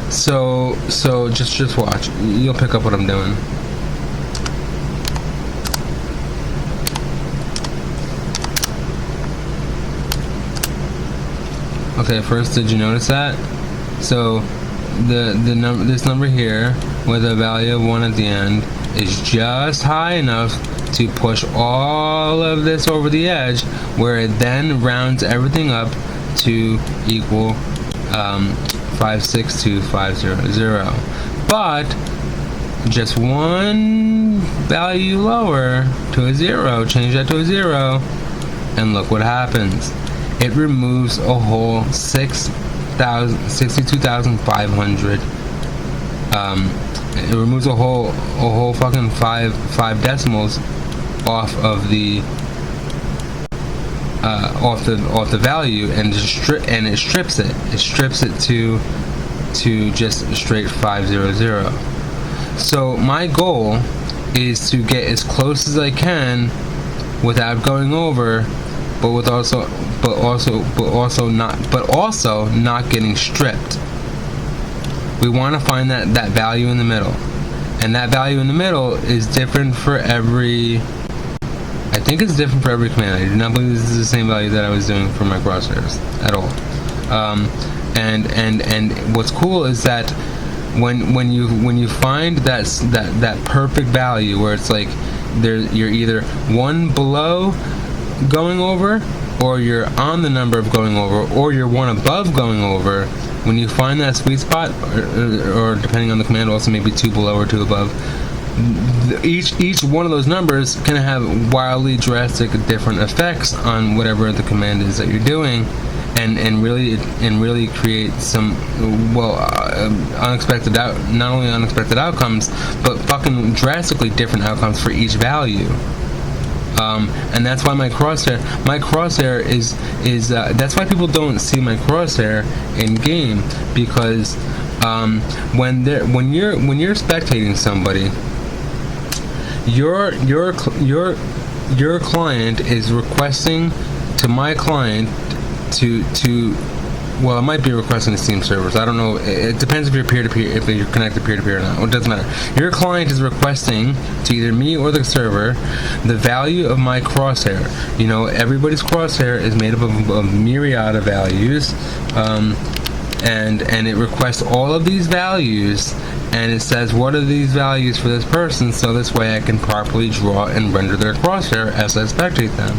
So just watch. You'll pick up what I'm doing. Okay, first, did you notice that? So this number here with a value of 1 at the end is just high enough to push all of this over the edge, where it then rounds everything up to equal 562,500. But just one value lower to a 0, change that to a 0, and look what happens. It removes a whole 62,500. It removes a whole fucking five decimals off of the off the value, and it strips it. It strips it to just straight 500. So my goal is to get as close as I can without going over, but also not getting stripped. We want to find that value in the middle, and that value in the middle is different for every. I think it's different for every command. I do not believe this is the same value that I was doing for my crosshairs at all. And what's cool is that when you find that perfect value where it's like you're either one below going over, or you're on the number of going over, or you're one above going over. When you find that sweet spot, or depending on the command, also maybe 2 below or 2 above, each one of those numbers can have wildly drastic different effects on whatever the command is that you're doing, and really create some unexpected not only unexpected outcomes, but fucking drastically different outcomes for each value. And that's why my crosshair is that's why people don't see my crosshair in game, because when you're spectating somebody, your client is requesting to my client to well, it might be requesting to Steam servers. I don't know. It depends if you're peer-to-peer, if you're connected peer-to-peer or not. It doesn't matter. Your client is requesting to either me or the server the value of my crosshair. You know, everybody's crosshair is made up of a myriad of values, and it requests all of these values, and it says what are these values for this person, so this way I can properly draw and render their crosshair as I spectate them.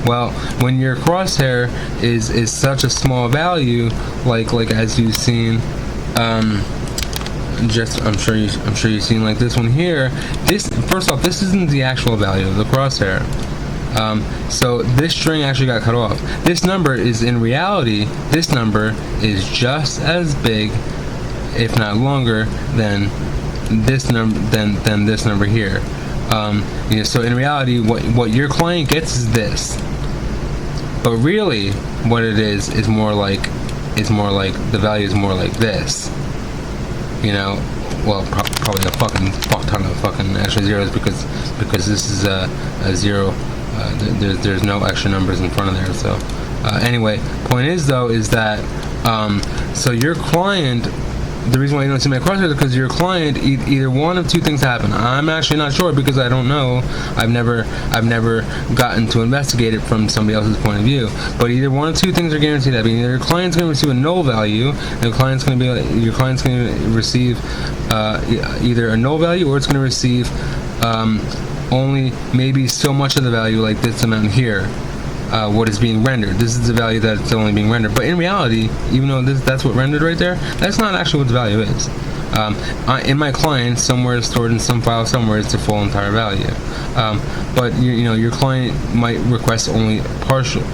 Well, when your crosshair is such a small value, like as you've seen, I'm sure you've seen like this one here. First off, this isn't the actual value of the crosshair. So this string actually got cut off. This number is, in reality, this number is just as big, if not longer, than this number here. So in reality, what your client gets is this, but really what it is more like the value is more like this. You know, well, probably a fucking fuck ton of fucking extra zeros, because this is a 0. There's no extra numbers in front of there. So anyway, point is though is that so your client, the reason why you don't see my crosshair is because your client, either one of two things happen. I'm actually not sure, because I don't know. I've never gotten to investigate it from somebody else's point of view. But either one of two things are guaranteed. That means either your client's going to receive a null value, and your client's going to receive either a null value, or it's going to receive only maybe so much of the value, like this amount here. What is being rendered. This is the value that's only being rendered. But in reality, even though that's what rendered right there, that's not actually what the value is. In my client, somewhere stored in some file somewhere is the full entire value. But your client might request only partial,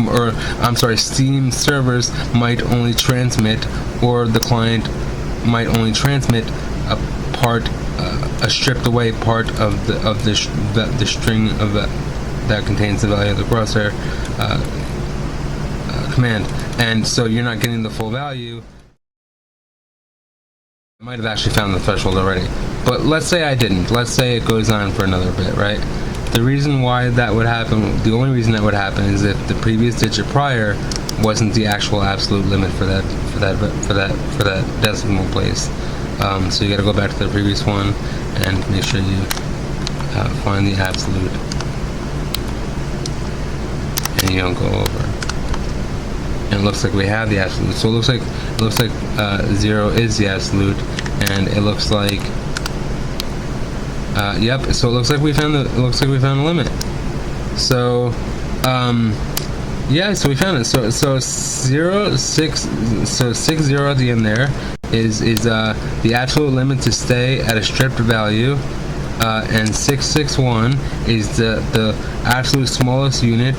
or I'm sorry, Steam servers might only transmit, or the client might only transmit a part, a stripped away part of the string of that contains the value of the crosshair command, and so you're not getting the full value. I might have actually found the threshold already, but let's say I didn't. Let's say it goes on for another bit, right? The reason why that would happen, the only reason that would happen, is if the previous digit prior wasn't the actual absolute limit for that that decimal place. So you got to go back to the previous one and make sure you find the absolute, and you don't go over. And it looks like we have the absolute. So it looks like 0 is the absolute, and it looks like yep. So it looks like we found the limit. So yeah, so we found it. So 0, 6, so 60 at the end there is the absolute limit to stay at a stripped value, and 661 is the absolute smallest unit